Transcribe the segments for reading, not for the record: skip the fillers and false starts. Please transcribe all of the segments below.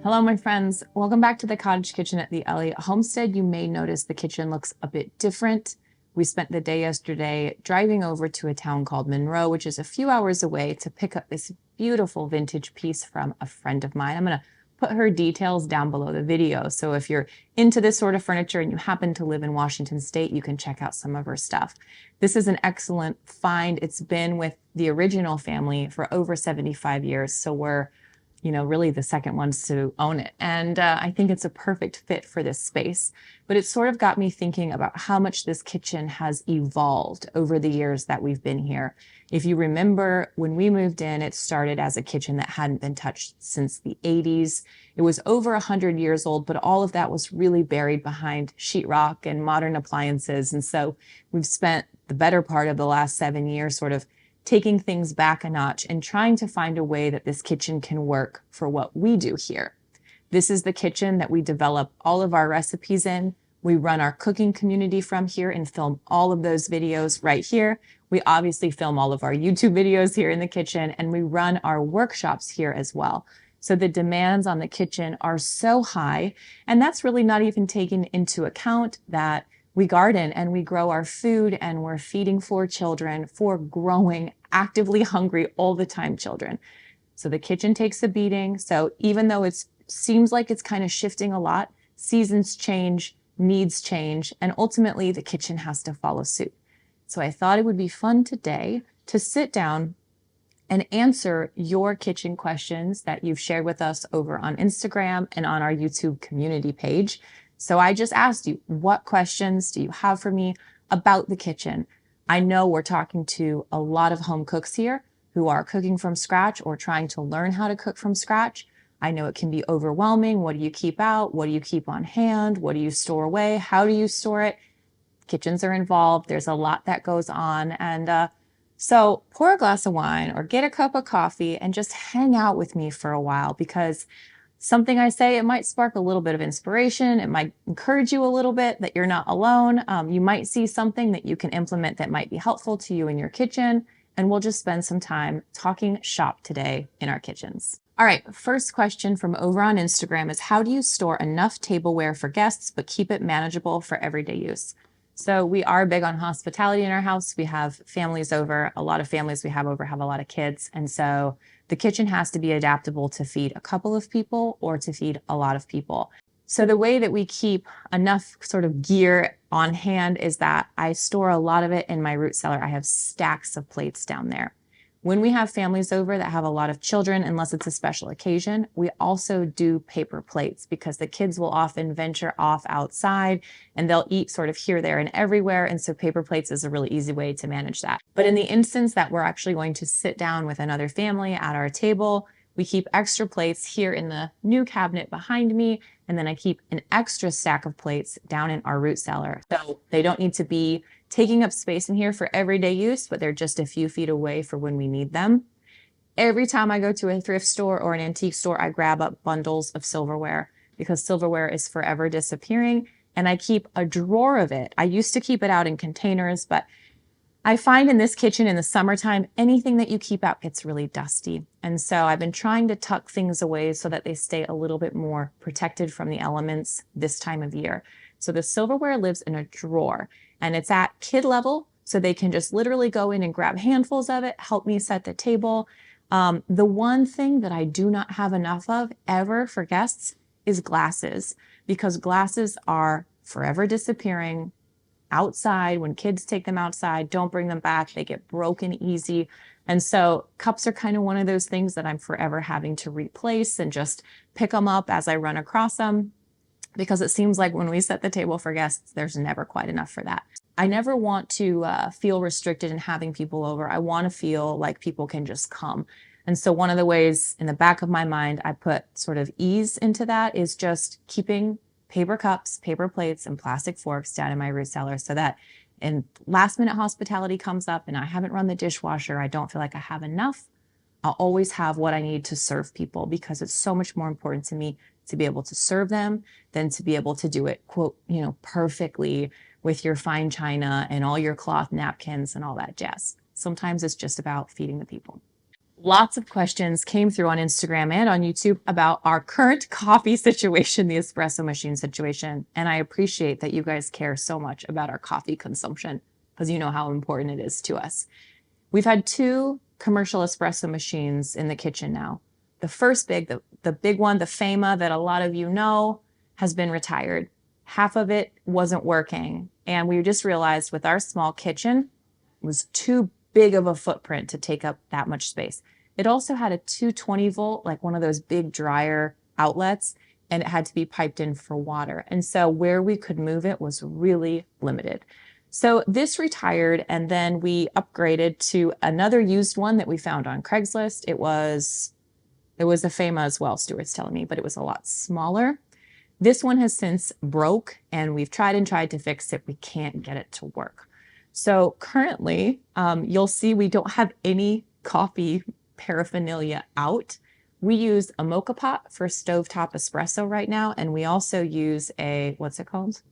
Hello, my friends. Welcome back to the cottage kitchen at the Elliott Homestead. You may notice the kitchen looks a bit different. We spent the day yesterday driving over to a town called Monroe, which is a few hours away, to pick up this beautiful vintage piece from a friend of mine. I'm going to put her details down below the video. So if you're into this sort of furniture and you happen to live in Washington State, you can check out some of her stuff. This is an excellent find. It's been with the original family for over 75 years. So we're really the second ones to own it. And I think it's a perfect fit for this space. But it sort of got me thinking about how much this kitchen has evolved over the years that we've been here. If you remember, when we moved in, it started as a kitchen that hadn't been touched since the 80s. It was over 100 years old, but all of that was really buried behind sheetrock and modern appliances. And so we've spent the better part of the last 7 years sort of taking things back a notch and trying to find a way that this kitchen can work for what we do here. This is the kitchen that we develop all of our recipes in. We run our cooking community from here and film all of those videos right here. We obviously film all of our YouTube videos here in the kitchen, and we run our workshops here as well. So the demands on the kitchen are so high, and that's really not even taking into account that we garden and we grow our food, and we're feeding 4 children, 4 growing, actively hungry all the time children. So the kitchen takes a beating. So even though it seems like it's kind of shifting a lot, seasons change, needs change, and ultimately the kitchen has to follow suit. So I thought it would be fun today to sit down and answer your kitchen questions that you've shared with us over on Instagram and on our YouTube community page. So I just asked you, what questions do you have for me about the kitchen? I know we're talking to a lot of home cooks here who are cooking from scratch or trying to learn how to cook from scratch. I know it can be overwhelming. What do you keep out? What do you keep on hand? What do you store away? How do you store it? Kitchens are involved. There's a lot that goes on. And so pour a glass of wine or get a cup of coffee and just hang out with me for a while, because something I say, it might spark a little bit of inspiration. It might encourage you a little bit that you're not alone. You might see something that you can implement that might be helpful to you in your kitchen. And we'll just spend some time talking shop today in our kitchens. All right, first question from over on Instagram is, how do you store enough tableware for guests but keep it manageable for everyday use? So we are big on hospitality in our house. We have families over. A lot of families we have over have a lot of kids. And so the kitchen has to be adaptable to feed a couple of people or to feed a lot of people. So the way that we keep enough sort of gear on hand is that I store a lot of it in my root cellar. I have stacks of plates down there. When we have families over that have a lot of children, unless it's a special occasion, we also do paper plates, because the kids will often venture off outside and they'll eat sort of here, there, and everywhere. And so paper plates is a really easy way to manage that. But in the instance that we're actually going to sit down with another family at our table, we keep extra plates here in the new cabinet behind me. And then I keep an extra stack of plates down in our root cellar. So they don't need to be taking up space in here for everyday use, but they're just a few feet away for when we need them. Every time I go to a thrift store or an antique store, I grab up bundles of silverware, because silverware is forever disappearing. And I keep a drawer of it. I used to keep it out in containers, but I find in this kitchen in the summertime, anything that you keep out gets really dusty. And so I've been trying to tuck things away so that they stay a little bit more protected from the elements this time of year. So the silverware lives in a drawer, and it's at kid level. So they can just literally go in and grab handfuls of it, help me set the table. The one thing that I do not have enough of ever for guests is glasses, because glasses are forever disappearing outside. When kids take them outside, don't bring them back. They get broken easy. And so cups are kind of one of those things that I'm forever having to replace and just pick them up as I run across them, because it seems like when we set the table for guests, there's never quite enough for that. I never want to feel restricted in having people over. I want to feel like people can just come. And so one of the ways in the back of my mind I put sort of ease into that is just keeping paper cups, paper plates, and plastic forks down in my root cellar, so that in last minute hospitality comes up and I haven't run the dishwasher, I don't feel like I have enough, I'll always have what I need to serve people, because it's so much more important to me to be able to serve them than to be able to do it, quote, perfectly with your fine china and all your cloth napkins and all that jazz. Sometimes it's just about feeding the people. Lots of questions came through on Instagram and on YouTube about our current coffee situation, the espresso machine situation. And I appreciate that you guys care so much about our coffee consumption because you know how important it is to us. We've had 2 commercial espresso machines in the kitchen now. The first the big one, the Fama that a lot of you know, has been retired. Half of it wasn't working. And we just realized with our small kitchen, it was too big of a footprint to take up that much space. It also had a 220 volt, like one of those big dryer outlets, and it had to be piped in for water. And so where we could move it was really limited. So this retired, and then we upgraded to another used one that we found on Craigslist. It was a Fama as well, Stuart's telling me, but it was a lot smaller. This one has since broke, and we've tried and tried to fix it. We can't get it to work. So currently, you'll see we don't have any coffee paraphernalia out. We use a mocha pot for stovetop espresso right now, and we also use a, what's it called?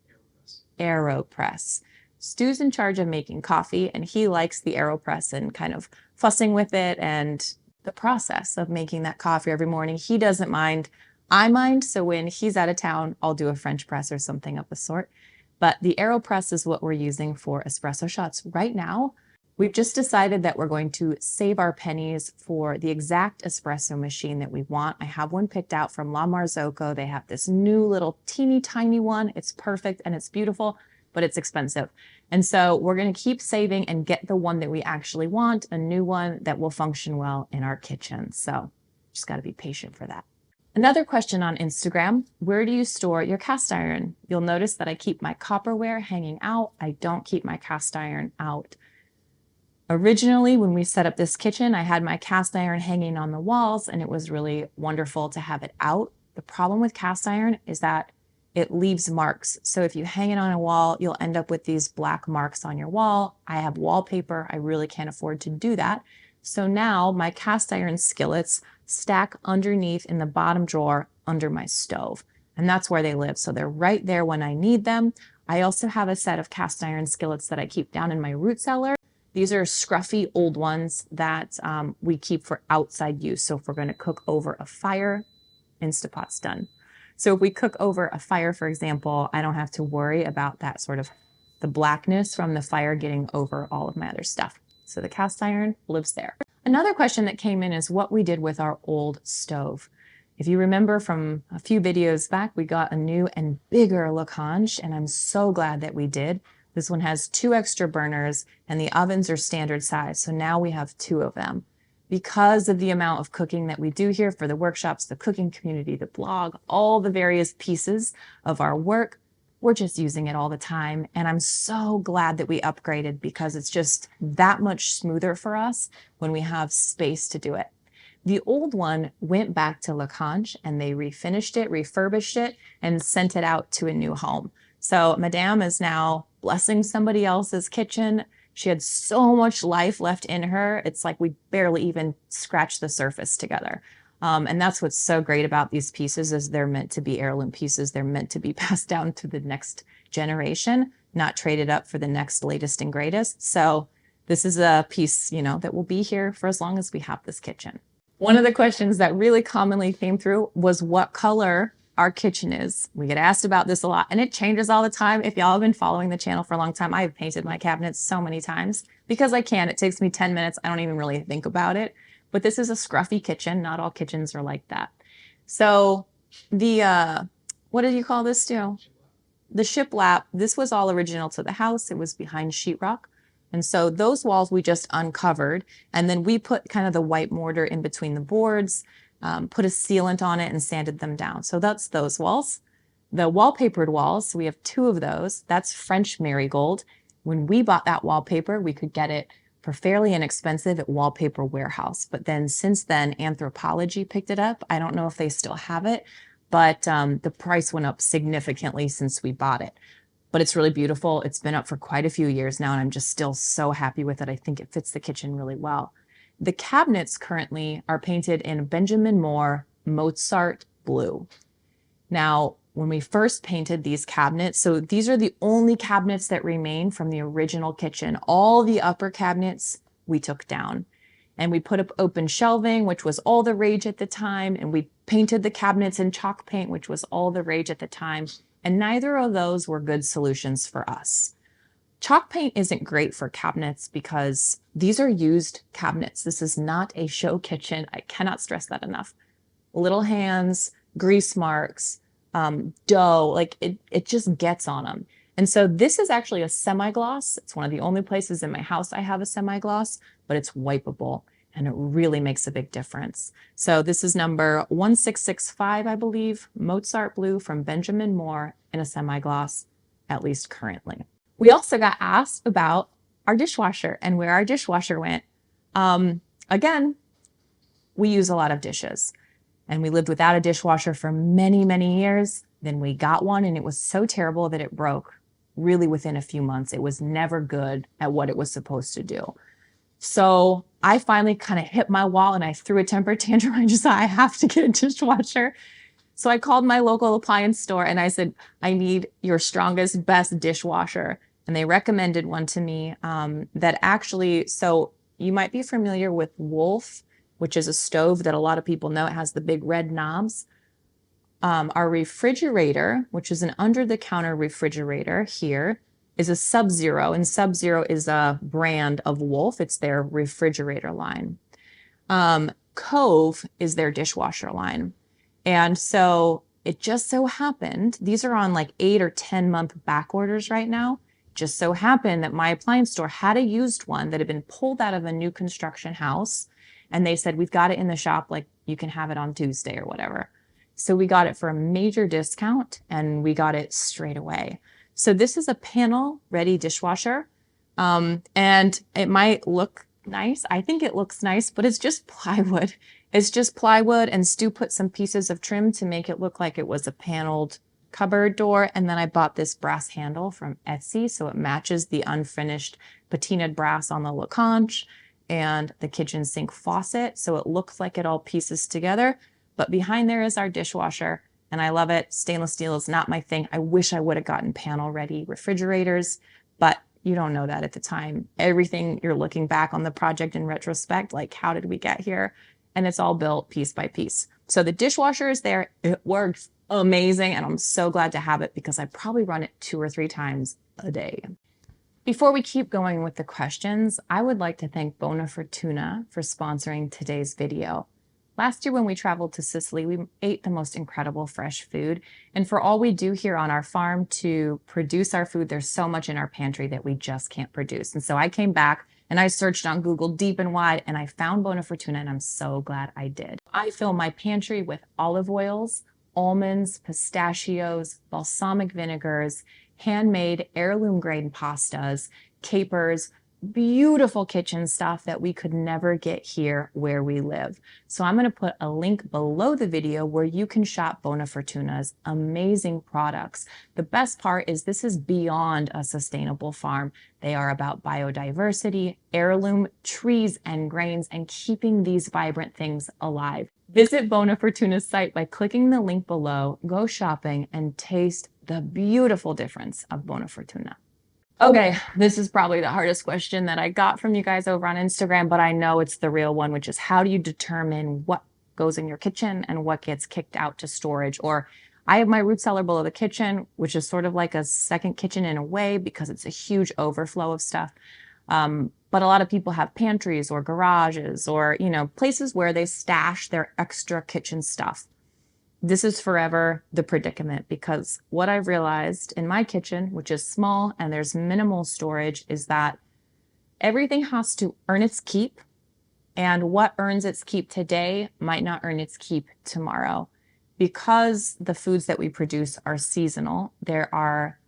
AeroPress. Stu's in charge of making coffee, and he likes the AeroPress and kind of fussing with it and the process of making that coffee every morning. He doesn't mind. I mind, so when he's out of town, I'll do a French press or something of the sort. But the AeroPress is what we're using for espresso shots right now. We've just decided that we're going to save our pennies for the exact espresso machine that we want. I have one picked out from La Marzocco. They have this new little teeny tiny one. It's perfect and it's beautiful, but it's expensive. And so we're going to keep saving and get the one that we actually want, a new one that will function well in our kitchen. So just got to be patient for that. Another question on Instagram, where do you store your cast iron? You'll notice that I keep my copperware hanging out. I don't keep my cast iron out. Originally, when we set up this kitchen, I had my cast iron hanging on the walls, and it was really wonderful to have it out. The problem with cast iron is that it leaves marks. So if you hang it on a wall, you'll end up with these black marks on your wall. I have wallpaper. I really can't afford to do that. So now my cast iron skillets stack underneath in the bottom drawer under my stove. And that's where they live. So they're right there when I need them. I also have a set of cast iron skillets that I keep down in my root cellar. These are scruffy old ones that we keep for outside use. So if we're going to cook over a fire, Instapot's done. So if we cook over a fire, for example, I don't have to worry about that sort of the blackness from the fire getting over all of my other stuff. So the cast iron lives there. Another question that came in is what we did with our old stove. If you remember from a few videos back, we got a new and bigger Lacanche, and I'm so glad that we did. This one has 2 extra burners, and the ovens are standard size. So now we have 2 of them. Because of the amount of cooking that we do here for the workshops, the cooking community, the blog, all the various pieces of our work, we're just using it all the time. And I'm so glad that we upgraded because it's just that much smoother for us when we have space to do it. The old one went back to Lacanche and they refinished it, refurbished it, and sent it out to a new home. So Madame is now blessing somebody else's kitchen. She had so much life left in her. It's like we barely even scratched the surface together. And that's what's so great about these pieces is they're meant to be heirloom pieces. They're meant to be passed down to the next generation, not traded up for the next latest and greatest. So this is a piece, that will be here for as long as we have this kitchen. One of the questions that really commonly came through was what color our kitchen is. We get asked about this a lot and it changes all the time. If y'all have been following the channel for a long time, I've painted my cabinets so many times because I can. It takes me 10 minutes. I don't even really think about it. But this is a scruffy kitchen. Not all kitchens are like that. So the, what did you call this, Stu? The shiplap, this was all original to the house. It was behind sheetrock. And so those walls we just uncovered. And then we put kind of the white mortar in between the boards, put a sealant on it and sanded them down. So that's those walls. The wallpapered walls, so we have 2 of those. That's French marigold. When we bought that wallpaper, we could get it for fairly inexpensive at Wallpaper Warehouse. But then since then, Anthropologie picked it up. I don't know if they still have it, but the price went up significantly since we bought it. But it's really beautiful. It's been up for quite a few years now, and I'm just still so happy with it. I think it fits the kitchen really well. The cabinets currently are painted in Benjamin Moore Mozart blue. Now, when we first painted these cabinets, so these are the only cabinets that remain from the original kitchen. All the upper cabinets we took down. and we put up open shelving, which was all the rage at the time. And we painted the cabinets in chalk paint, which was all the rage at the time. And neither of those were good solutions for us. Chalk paint isn't great for cabinets because these are used cabinets. This is not a show kitchen. I cannot stress that enough. Little hands, grease marks, dough, like it just gets on them. And so this is actually a semi-gloss. It's one of the only places in my house I have a semi-gloss, but it's wipeable and it really makes a big difference. So this is number 1665, I believe, Mozart Blue from Benjamin Moore in a semi-gloss, at least currently. We also got asked about our dishwasher and where our dishwasher went. Again, we use a lot of dishes. And we lived without a dishwasher for many, many years. Then we got one and it was so terrible that it broke really within a few months. It was never good at what it was supposed to do. So I finally kind of hit my wall and I threw a temper tantrum. I just thought I have to get a dishwasher. So I called my local appliance store and I said, I need your strongest, best dishwasher. And they recommended one to me that actually, so you might be familiar with Wolf, which is a stove that a lot of people know. It has the big red knobs. Our refrigerator, which is an under-the-counter refrigerator here, is a Sub-Zero, and Sub-Zero is a brand of Wolf. It's their refrigerator line. Cove is their dishwasher line. And so it just so happened, these are on like 8 or 10 month back orders right now. Just so happened that my appliance store had a used one that had been pulled out of a new construction house. And they said, we've got it in the shop, like you can have it on Tuesday or whatever. So we got it for a major discount and we got it straight away. So this is a panel ready dishwasher. And it might look nice. I think it looks nice, but it's just plywood. It's just plywood, and Stu put some pieces of trim to make it look like it was a paneled cupboard door. And then I bought this brass handle from Etsy, so it matches the unfinished patinaed brass on the locange and the kitchen sink faucet. So it looks like it all pieces together. But behind there is our dishwasher, and I love it. Stainless steel is not my thing. I wish I would have gotten panel ready refrigerators, but you don't know that at the time. Everything you're looking back on the project in retrospect, like how did we get here? And it's all built piece by piece. So the dishwasher is there. It works amazing. And I'm so glad to have it because I probably run it 2 or 3 times a day. Before we keep going with the questions, I would like to thank Bona Fortuna for sponsoring today's video. Last year when we traveled to Sicily, we ate the most incredible fresh food. And for all we do here on our farm to produce our food, there's so much in our pantry that we just can't produce. And so I came back and I searched on Google deep and wide and I found Bona Fortuna, and I'm so glad I did. I fill my pantry with olive oils, almonds, pistachios, balsamic vinegars, handmade heirloom grain pastas, capers, beautiful kitchen stuff that we could never get here where we live. So I'm going to put a link below the video where you can shop Bona Fortuna's amazing products. The best part is this is beyond a sustainable farm. They are about biodiversity, heirloom trees and grains, and keeping these vibrant things alive. Visit Bona Fortuna's site by clicking the link below, go shopping, and taste the beautiful difference of Bona Fortuna. Okay, this is probably the hardest question that I got from you guys over on Instagram, but I know it's the real one, which is how do you determine what goes in your kitchen and what gets kicked out to storage? Or I have my root cellar below the kitchen, which is sort of like a second kitchen in a way because it's a huge overflow of stuff. But a lot of people have pantries or garages or, places where they stash their extra kitchen stuff. This is forever the predicament because what I've realized in my kitchen, which is small and there's minimal storage, is that everything has to earn its keep, and what earns its keep today might not earn its keep tomorrow. Because the foods that we produce are seasonal, there are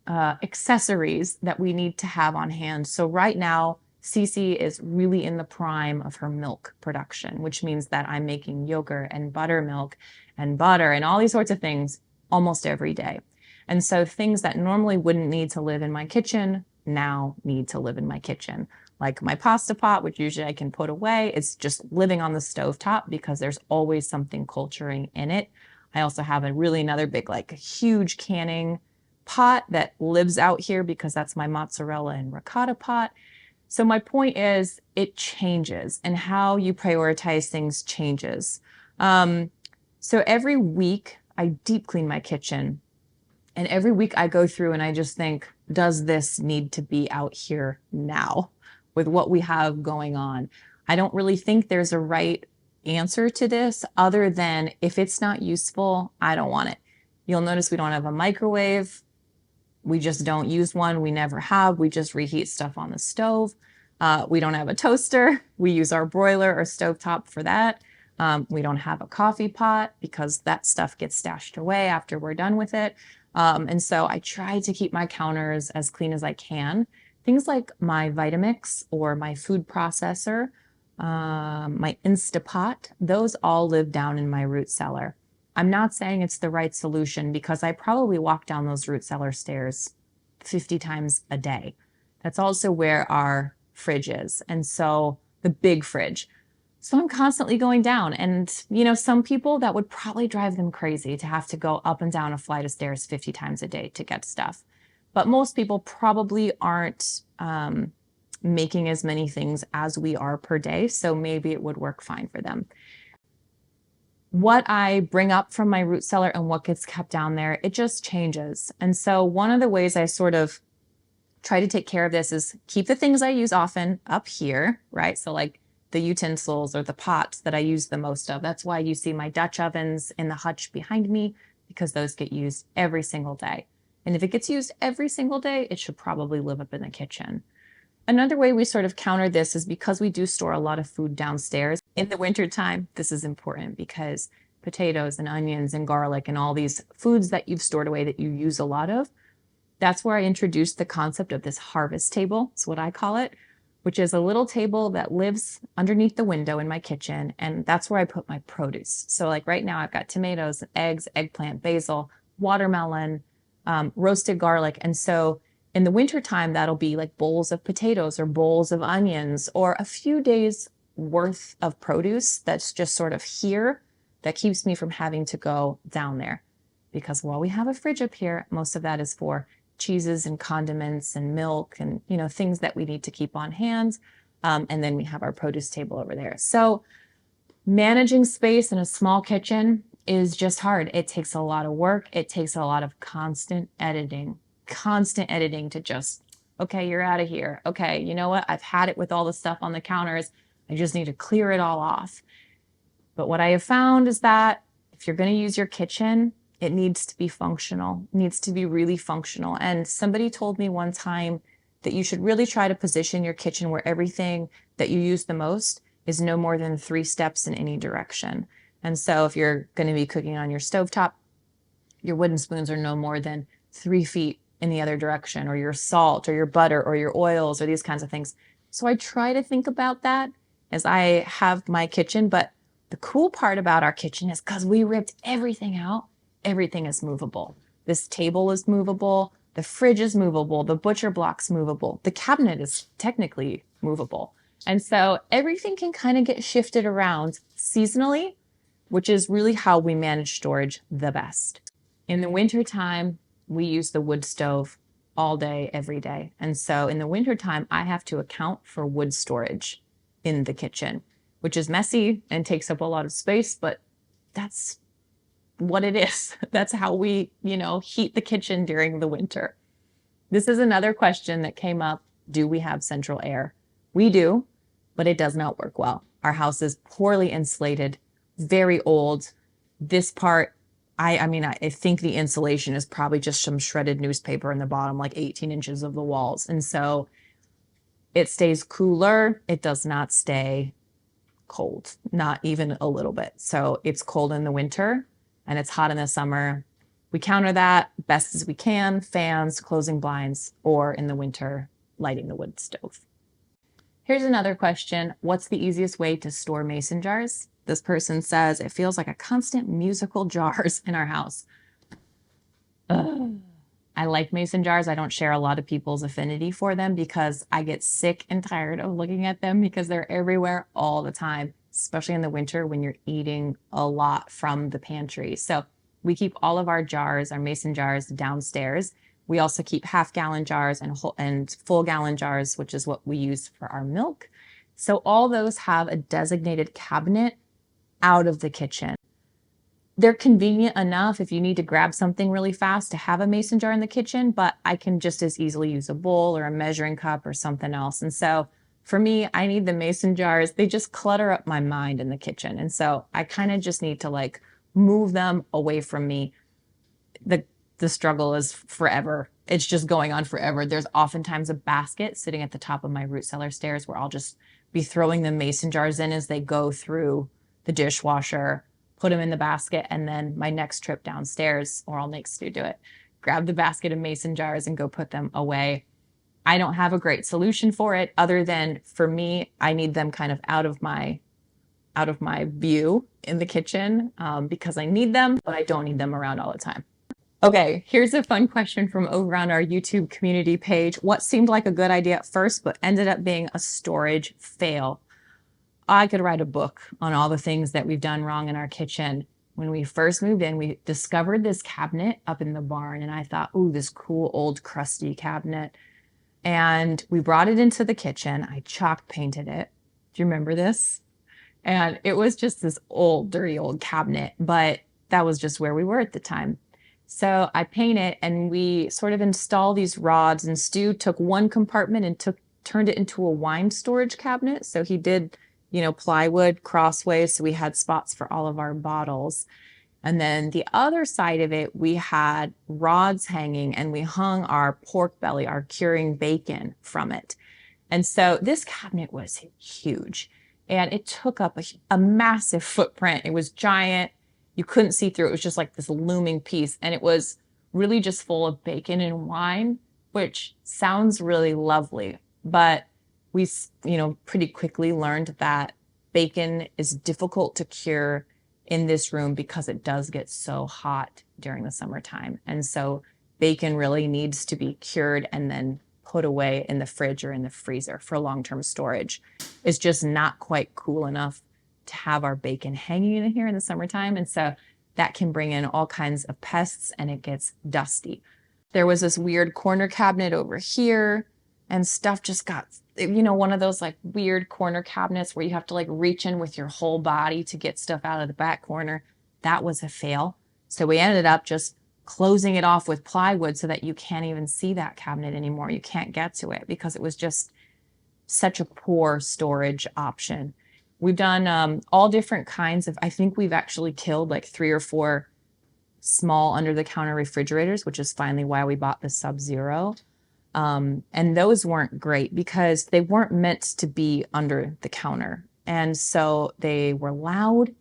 accessories that we need to have on hand. So right now, Cece is really in the prime of her milk production, which means that I'm making yogurt and buttermilk and butter and all these sorts of things almost every day. And so things that normally wouldn't need to live in my kitchen now need to live in my kitchen. Like my pasta pot, which usually I can put away, it's just living on the stovetop because there's always something culturing in it. I also have another big, huge canning pot that lives out here because that's my mozzarella and ricotta pot. So my point is it changes, and how you prioritize things changes. So every week I deep clean my kitchen, and every week I go through and I just think, does this need to be out here now with what we have going on? I don't really think there's a right answer to this other than if it's not useful, I don't want it. You'll notice we don't have a microwave. We just don't use one. We never have. We just reheat stuff on the stove. We don't have a toaster. We use our broiler or stovetop for that. We don't have a coffee pot because that stuff gets stashed away after we're done with it. And so I try to keep my counters as clean as I can. Things like my Vitamix or my food processor, my Instapot, those all live down in my root cellar. I'm not saying it's the right solution because I probably walk down those root cellar stairs 50 times a day. That's also where our fridge is. And so the big fridge. So I'm constantly going down, and some people, that would probably drive them crazy to have to go up and down a flight of stairs 50 times a day to get stuff. But most people probably aren't making as many things as we are per day. So maybe it would work fine for them. What I bring up from my root cellar and what gets kept down there, it just changes. And so one of the ways I sort of try to take care of this is keep the things I use often up here, right? So like the utensils or the pots that I use the most of. That's why you see my Dutch ovens in the hutch behind me, because those get used every single day. And if it gets used every single day, it should probably live up in the kitchen. Another way we sort of counter this is because we do store a lot of food downstairs. In the wintertime, this is important because potatoes and onions and garlic and all these foods that you've stored away that you use a lot of, that's where I introduced the concept of this harvest table. It's what I call it, which is a little table that lives underneath the window in my kitchen. And that's where I put my produce. So like right now I've got tomatoes, eggs, eggplant, basil, watermelon, roasted garlic. And so in the wintertime, that'll be like bowls of potatoes or bowls of onions or a few days worth of produce that's just sort of here that keeps me from having to go down there. Because while we have a fridge up here, most of that is for cheeses and condiments and milk and, things that we need to keep on hand. And then we have our produce table over there. So managing space in a small kitchen is just hard. It takes a lot of work. It takes a lot of constant editing to just, okay, you're out of here. Okay, you know what? I've had it with all the stuff on the counters. I just need to clear it all off. But what I have found is that if you're going to use your kitchen, it needs to be functional. It needs to be really functional. And somebody told me one time that you should really try to position your kitchen where everything that you use the most is no more than 3 steps in any direction. And so if you're going to be cooking on your stovetop, your wooden spoons are no more than 3 feet in the other direction, or your salt or your butter or your oils or these kinds of things. So I try to think about that as I have my kitchen. But the cool part about our kitchen is because we ripped everything out, everything is movable. This table is movable. The fridge is movable. The butcher block's movable. The cabinet is technically movable. And so everything can kind of get shifted around seasonally, which is really how we manage storage the best. In the wintertime, we use the wood stove all day, every day. And so in the wintertime, I have to account for wood storage in the kitchen, which is messy and takes up a lot of space, but that's what it is. That's how we, heat the kitchen during the winter. This is another question that came up. Do we have central air? We do, but it does not work well. Our house is poorly insulated, very old. This part, I think the insulation is probably just some shredded newspaper in the bottom, like 18 inches of the walls. And so it stays cooler. It does not stay cold, not even a little bit. So it's cold in the winter and it's hot in the summer. We counter that best as we can, fans, closing blinds, or in the winter, lighting the wood stove. Here's another question. What's the easiest way to store mason jars? This person says, it feels like a constant musical jars in our house. I like mason jars. I don't share a lot of people's affinity for them because I get sick and tired of looking at them because they're everywhere all the time, especially in the winter when you're eating a lot from the pantry. So we keep all of our jars, our mason jars, downstairs. We also keep half-gallon jars and full-gallon jars, which is what we use for our milk. So all those have a designated cabinet out of the kitchen. They're convenient enough if you need to grab something really fast to have a mason jar in the kitchen, but I can just as easily use a bowl or a measuring cup or something else. And so for me, I need the mason jars. They just clutter up my mind in the kitchen. And so I kind of just need to like move them away from me. The struggle is forever. It's just going on forever. There's oftentimes a basket sitting at the top of my root cellar stairs where I'll just be throwing the mason jars in as they go through the dishwasher, put them in the basket, and then my next trip downstairs, or I'll make Stu do it, grab the basket of mason jars and go put them away. I don't have a great solution for it other than, for me, I need them kind of out of my view in the kitchen because I need them, but I don't need them around all the time. Okay, here's a fun question from over on our YouTube community page. What seemed like a good idea at first, but ended up being a storage fail? I could write a book on all the things that we've done wrong in our kitchen. When we first moved in, we discovered this cabinet up in the barn, and I thought, ooh, this cool old crusty cabinet. And we brought it into the kitchen. I chalk painted it. Do you remember this? And it was just this old, dirty old cabinet, but that was just where we were at the time. So I paint it, and we sort of install these rods, and Stu took one compartment and turned it into a wine storage cabinet. So he did, plywood crossways. So we had spots for all of our bottles. And then the other side of it, we had rods hanging, and we hung our pork belly, our curing bacon from it. And so this cabinet was huge, and it took up a massive footprint. It was giant. You couldn't see through it. It was just like this looming piece. And it was really just full of bacon and wine, which sounds really lovely. But we, pretty quickly learned that bacon is difficult to cure in this room because it does get so hot during the summertime. And so bacon really needs to be cured and then put away in the fridge or in the freezer for long-term storage. It's just not quite cool enough to have our bacon hanging in here in the summertime. And so that can bring in all kinds of pests, and it gets dusty. There was this weird corner cabinet over here, and stuff just got, one of those like weird corner cabinets where you have to like reach in with your whole body to get stuff out of the back corner. That was a fail. So we ended up just closing it off with plywood so that you can't even see that cabinet anymore. You can't get to it because it was just such a poor storage option. We've done all different kinds of, I think we've actually killed like 3 or 4 small under-the-counter refrigerators, which is finally why we bought the Sub-Zero. And those weren't great because they weren't meant to be under the counter. And so they were loud,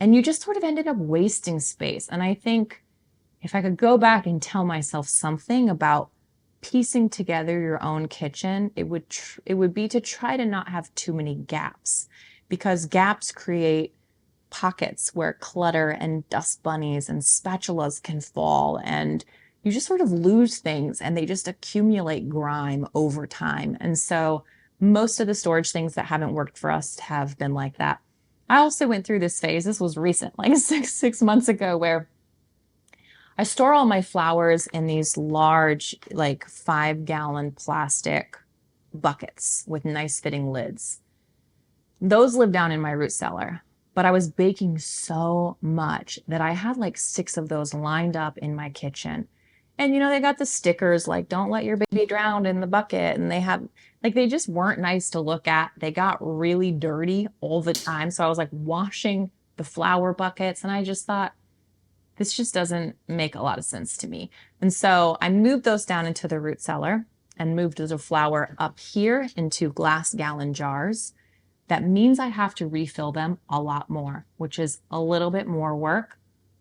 and you just sort of ended up wasting space. And I think if I could go back and tell myself something about piecing together your own kitchen, it would be to try to not have too many gaps, because gaps create pockets where clutter and dust bunnies and spatulas can fall, and you just sort of lose things, and they just accumulate grime over time. And so most of the storage things that haven't worked for us have been like that. I also went through this phase, this was recent, like six months ago, where I store all my flowers in these large, like 5-gallon plastic buckets with nice fitting lids. Those live down in my root cellar, but I was baking so much that I had like 6 of those lined up in my kitchen. And they got the stickers like, don't let your baby drown in the bucket. And they just weren't nice to look at. They got really dirty all the time. So I was like washing the flower buckets, and I just thought, this just doesn't make a lot of sense to me. And so I moved those down into the root cellar and moved the flour up here into glass gallon jars. That means I have to refill them a lot more, which is a little bit more work,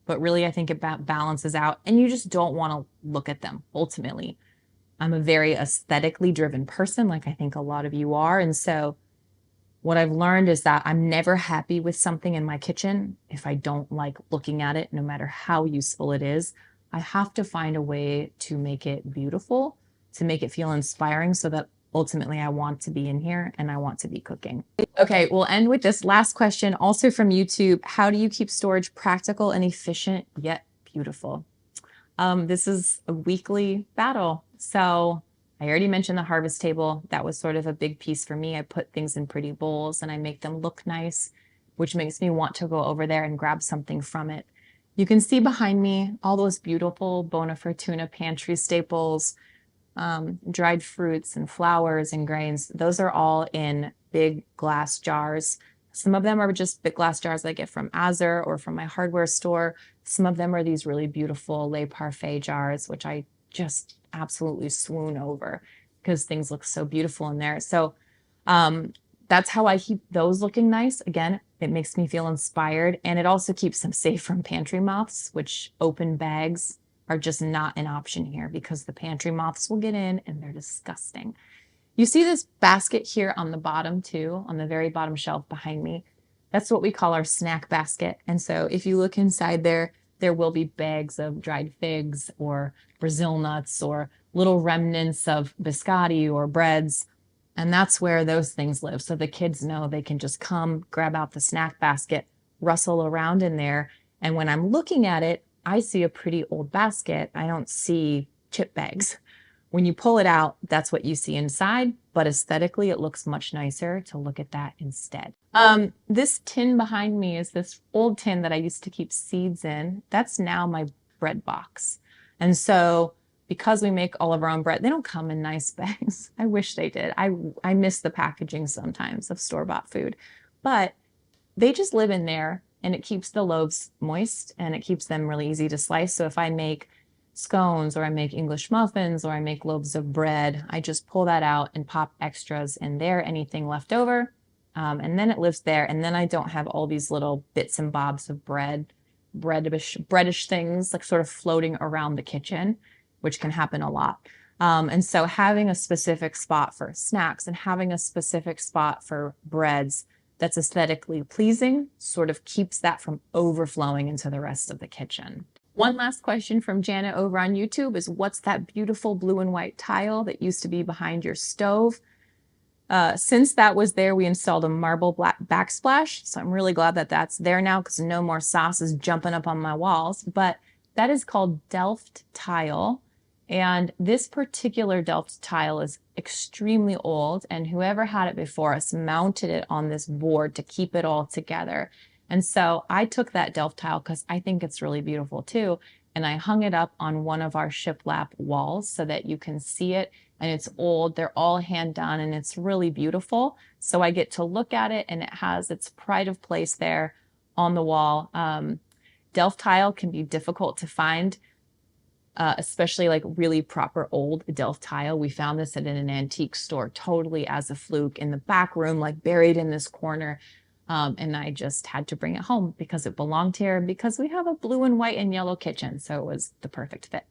but really I think it balances out, and you just don't want to look at them ultimately. I'm a very aesthetically driven person, like I think a lot of you are. And so what I've learned is that I'm never happy with something in my kitchen if I don't like looking at it, no matter how useful it is. I have to find a way to make it beautiful, to make it feel inspiring, so that ultimately I want to be in here and I want to be cooking. Okay, we'll end with this last question, also from YouTube. How do you keep storage practical and efficient yet beautiful? This is a weekly battle. So I already mentioned the harvest table. That was sort of a big piece for me. I put things in pretty bowls and I make them look nice, which makes me want to go over there and grab something from it. You can see behind me all those beautiful Bona Fortuna pantry staples, dried fruits and flowers and grains. Those are all in big glass jars. Some of them are just big glass jars I get from Azure or from my hardware store. Some of them are these really beautiful Le Parfait jars, which I just absolutely swoon over because things look so beautiful in there. So that's how I keep those looking nice. Again, it makes me feel inspired, and it also keeps them safe from pantry moths, which open bags are just not an option here because the pantry moths will get in and they're disgusting. You see this basket here on the bottom too, on the very bottom shelf behind me. That's what we call our snack basket. And so if you look inside there, there will be bags of dried figs or Brazil nuts or little remnants of biscotti or breads. And that's where those things live. So the kids know they can just come, grab out the snack basket, rustle around in there. And when I'm looking at it, I see a pretty old basket. I don't see chip bags. When you pull it out, that's what you see inside, but aesthetically, it looks much nicer to look at that instead. This tin behind me is this old tin that I used to keep seeds in. That's now my bread box. And so because we make all of our own bread, they don't come in nice bags. I wish they did. I miss the packaging sometimes of store-bought food, but they just live in there and it keeps the loaves moist and it keeps them really easy to slice. So if I make scones or I make English muffins or I make loaves of bread, I just pull that out and pop extras in there, anything left over. And then it lives there. And then I don't have all these little bits and bobs of breadish things like sort of floating around the kitchen, which can happen a lot. And so having a specific spot for snacks and having a specific spot for breads that's aesthetically pleasing sort of keeps that from overflowing into the rest of the kitchen. One last question from Janet over on YouTube is, what's that beautiful blue and white tile that used to be behind your stove? Since that was there, we installed a marble black backsplash. So I'm really glad that that's there now because no more sauce is jumping up on my walls. But that is called Delft tile. And this particular Delft tile is extremely old. And whoever had it before us mounted it on this board to keep it all together. And so I took that Delft tile because I think it's really beautiful too. And I hung it up on one of our shiplap walls so that you can see it. And it's old. They're all hand done and it's really beautiful. So I get to look at it and it has its pride of place there on the wall. Delft tile can be difficult to find, especially like really proper old Delft tile. We found this at an antique store totally as a fluke in the back room, like buried in this corner. And I just had to bring it home because it belonged here, because we have a blue and white and yellow kitchen. So it was the perfect fit.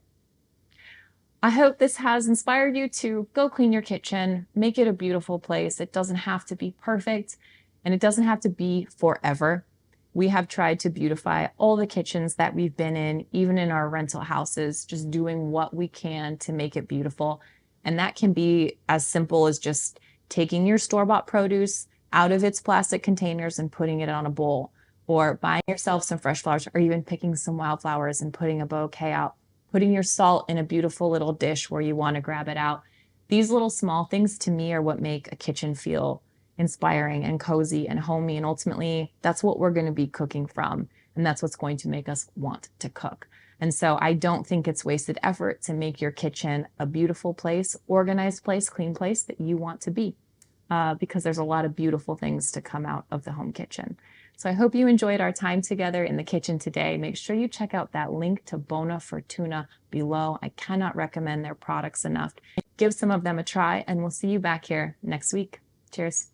I hope this has inspired you to go clean your kitchen, make it a beautiful place. It doesn't have to be perfect and it doesn't have to be forever. We have tried to beautify all the kitchens that we've been in, even in our rental houses, just doing what we can to make it beautiful. And that can be as simple as just taking your store-bought produce out of its plastic containers and putting it on a bowl, or buying yourself some fresh flowers, or even picking some wildflowers and putting a bouquet out, putting your salt in a beautiful little dish where you want to grab it out. These little small things to me are what make a kitchen feel inspiring and cozy and homey. And ultimately, that's what we're going to be cooking from. And that's what's going to make us want to cook. And so I don't think it's wasted effort to make your kitchen a beautiful place, organized place, clean place that you want to be. Because there's a lot of beautiful things to come out of the home kitchen. So I hope you enjoyed our time together in the kitchen today. Make sure you check out that link to Bona Fortuna below. I cannot recommend their products enough. Give some of them a try, and we'll see you back here next week. Cheers.